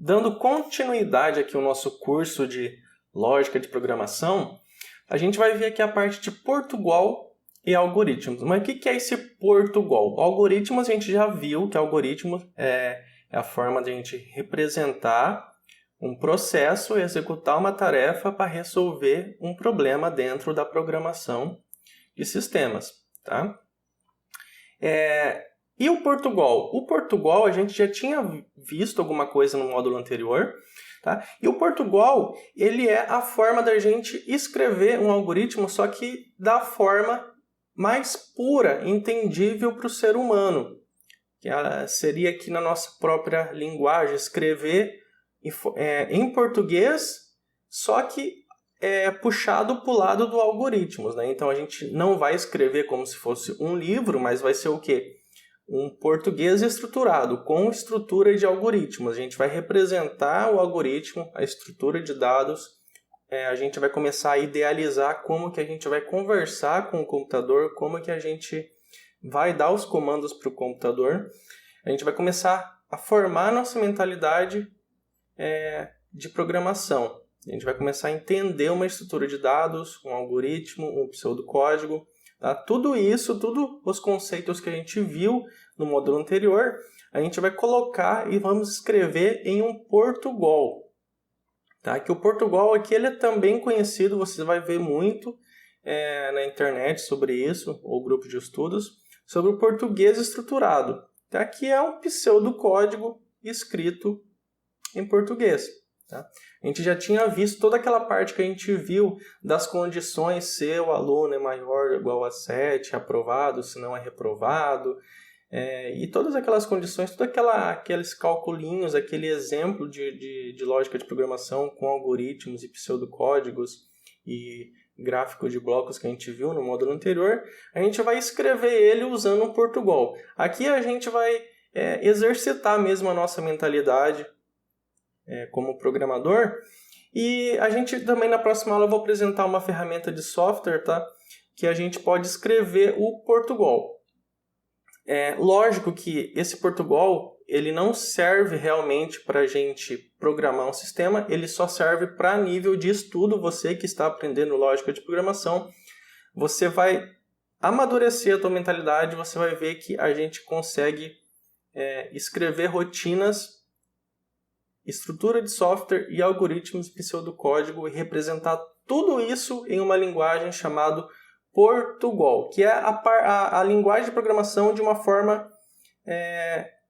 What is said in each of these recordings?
Dando continuidade aqui ao nosso curso de lógica de programação, a gente vai ver aqui a parte de Portugal e algoritmos. Mas o que é esse Portugal? Algoritmos a gente já viu que algoritmo é a forma de a gente representar um processo e executar uma tarefa para resolver um problema dentro da programação de sistemas. Tá? E o Portugal? O Portugal a gente já tinha visto alguma coisa no módulo anterior. Tá? E o Portugal ele é a forma da gente escrever um algoritmo, só que da forma mais pura, entendível para o ser humano. Que seria aqui na nossa própria linguagem, escrever em português, só que puxado para o lado do algoritmos. Né? Então a gente não vai escrever como se fosse um livro, mas vai ser o quê? Um português estruturado, com estrutura de algoritmos. A gente vai representar o algoritmo, a estrutura de dados. A gente vai começar a idealizar como que a gente vai conversar com o computador, como que a gente vai dar os comandos para o computador. A gente vai começar a formar nossa mentalidade de programação. A gente vai começar a entender uma estrutura de dados, um algoritmo, um pseudocódigo. Tá? Tudo isso, todos os conceitos que a gente viu no módulo anterior, a gente vai colocar e vamos escrever em um Portugal. Tá? Que o Portugal aqui ele é também conhecido, você vai ver muito na internet sobre isso, ou grupo de estudos, sobre o português estruturado. Tá? Que é um pseudocódigo escrito em português. Tá? A gente já tinha visto toda aquela parte que a gente viu das condições se o aluno é maior ou igual a 7, aprovado, se não é reprovado, e todas aquelas condições, todos aqueles calculinhos, aquele exemplo de lógica de programação com algoritmos e pseudocódigos e gráfico de blocos que a gente viu no módulo anterior, a gente vai escrever ele usando um Portugal. Aqui a gente vai exercitar mesmo a nossa mentalidade como programador, e a gente também na próxima aula eu vou apresentar uma ferramenta de software, tá? Que a gente pode escrever o Portugal. Lógico que esse Portugal ele não serve realmente para a gente programar um sistema, ele só serve para nível de estudo. Você que está aprendendo lógica de programação, você vai amadurecer a tua mentalidade, você vai ver que a gente consegue escrever rotinas, estrutura de software e algoritmos, pseudocódigo e representar tudo isso em uma linguagem chamada Portugal, que é a linguagem de programação de uma forma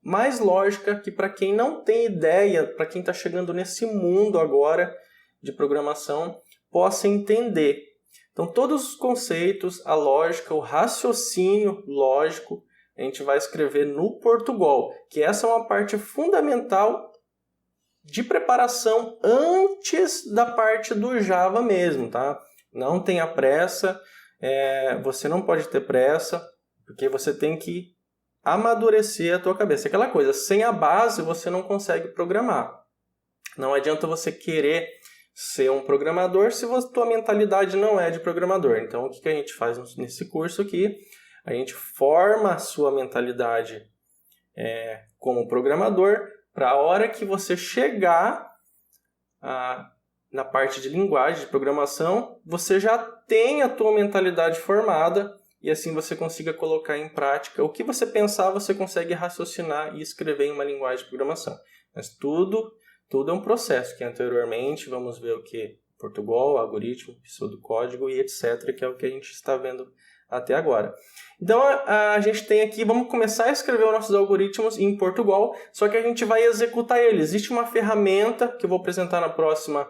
mais lógica, que para quem não tem ideia, para quem está chegando nesse mundo agora de programação, possa entender. Então todos os conceitos, a lógica, o raciocínio lógico, a gente vai escrever no Portugal, que essa é uma parte fundamental de preparação antes da parte do Java mesmo, tá? Não tenha pressa, você não pode ter pressa, porque você tem que amadurecer a tua cabeça. Aquela coisa, sem a base você não consegue programar. Não adianta você querer ser um programador se a tua mentalidade não é de programador. Então, o que a gente faz nesse curso aqui? A gente forma a sua mentalidade como programador, para a hora que você chegar na parte de linguagem, de programação, você já tem a tua mentalidade formada e assim você consiga colocar em prática o que você pensar, você consegue raciocinar e escrever em uma linguagem de programação. Mas tudo é um processo, que anteriormente vamos ver o que? Portugal, algoritmo, pseudocódigo e etc., que é o que a gente está vendo até agora. Então a gente tem aqui, vamos começar a escrever os nossos algoritmos em Portugal, só que a gente vai executar eles. Existe uma ferramenta que eu vou apresentar na próxima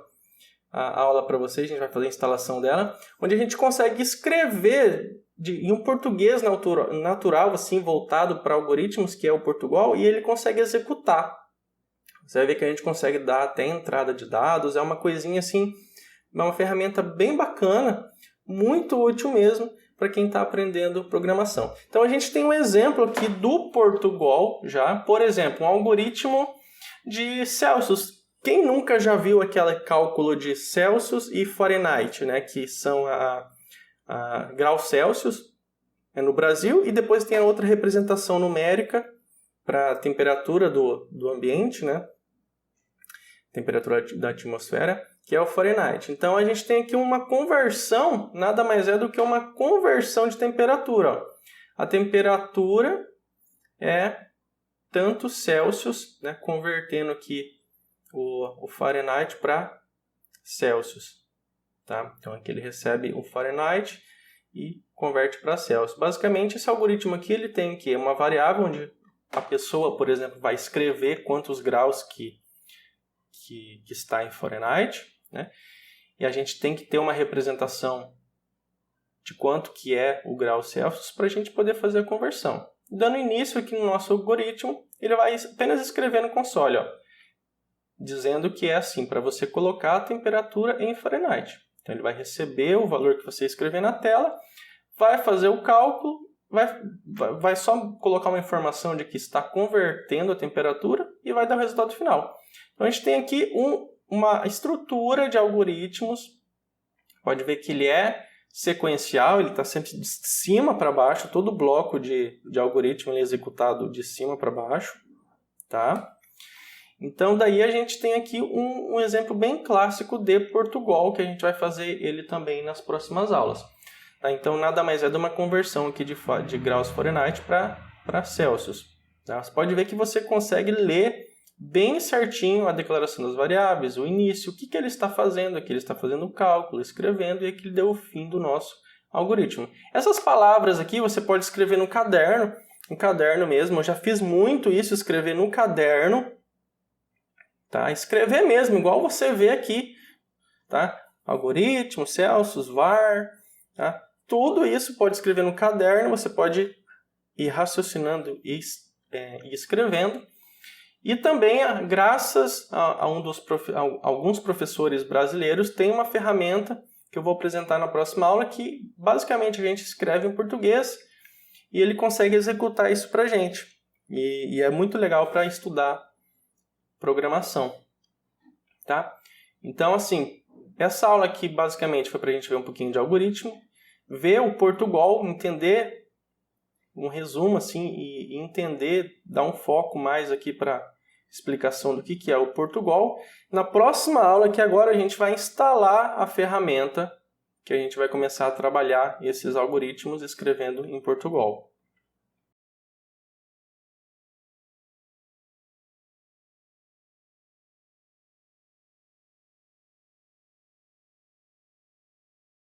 aula para vocês, a gente vai fazer a instalação dela, onde a gente consegue escrever em um português natural, assim, voltado para algoritmos, que é o Portugal, e ele consegue executar. Você vai ver que a gente consegue dar até entrada de dados, é uma coisinha assim, uma ferramenta bem bacana, muito útil mesmo para quem está aprendendo programação. Então a gente tem um exemplo aqui do Portugal já, por exemplo, um algoritmo de Celsius. Quem nunca já viu aquele cálculo de Celsius e Fahrenheit, né, que são a graus Celsius no Brasil, e depois tem a outra representação numérica para a temperatura do ambiente, né? temperatura da atmosfera, que é o Fahrenheit. Então, a gente tem aqui uma conversão, nada mais é do que uma conversão de temperatura. Ó. A temperatura é tanto Celsius, né, convertendo aqui o Fahrenheit para Celsius. Tá? Então, aqui ele recebe o Fahrenheit e converte para Celsius. Basicamente, esse algoritmo aqui ele tem que uma variável onde a pessoa, por exemplo, vai escrever quantos graus que está em Fahrenheit, né? E a gente tem que ter uma representação de quanto que é o grau Celsius para a gente poder fazer a conversão. Dando início aqui no nosso algoritmo, ele vai apenas escrever no console, ó, dizendo que é assim, para você colocar a temperatura em Fahrenheit. Então ele vai receber o valor que você escrever na tela, vai fazer o cálculo, vai só colocar uma informação de que está convertendo a temperatura e vai dar o resultado final. Então a gente tem aqui uma estrutura de algoritmos, pode ver que ele é sequencial, ele está sempre de cima para baixo, todo bloco de algoritmo ele é executado de cima para baixo. Tá? Então daí a gente tem aqui um exemplo bem clássico de Portugal, que a gente vai fazer ele também nas próximas aulas. Tá? Então nada mais é de uma conversão aqui de graus Fahrenheit para Celsius. Tá? Você pode ver que você consegue ler bem certinho a declaração das variáveis, o início, o que ele está fazendo. Aqui ele está fazendo o cálculo, escrevendo, e aqui ele deu o fim do nosso algoritmo. Essas palavras aqui você pode escrever no caderno mesmo. Eu já fiz muito isso, escrever no caderno. Tá? Escrever mesmo, igual você vê aqui. Tá? Algoritmo, Celsius, var. Tá? Tudo isso pode escrever no caderno, você pode ir raciocinando e escrevendo. E também, graças a alguns professores brasileiros, tem uma ferramenta que eu vou apresentar na próxima aula que basicamente a gente escreve em português e ele consegue executar isso para a gente. E é muito legal para estudar programação. Tá? Então, assim, essa aula aqui basicamente foi para a gente ver um pouquinho de algoritmo, ver o Portugal, entender um resumo assim e entender, dar um foco mais aqui para explicação do que é o Portugal. Na próxima aula, que agora a gente vai instalar a ferramenta que a gente vai começar a trabalhar esses algoritmos escrevendo em Portugal.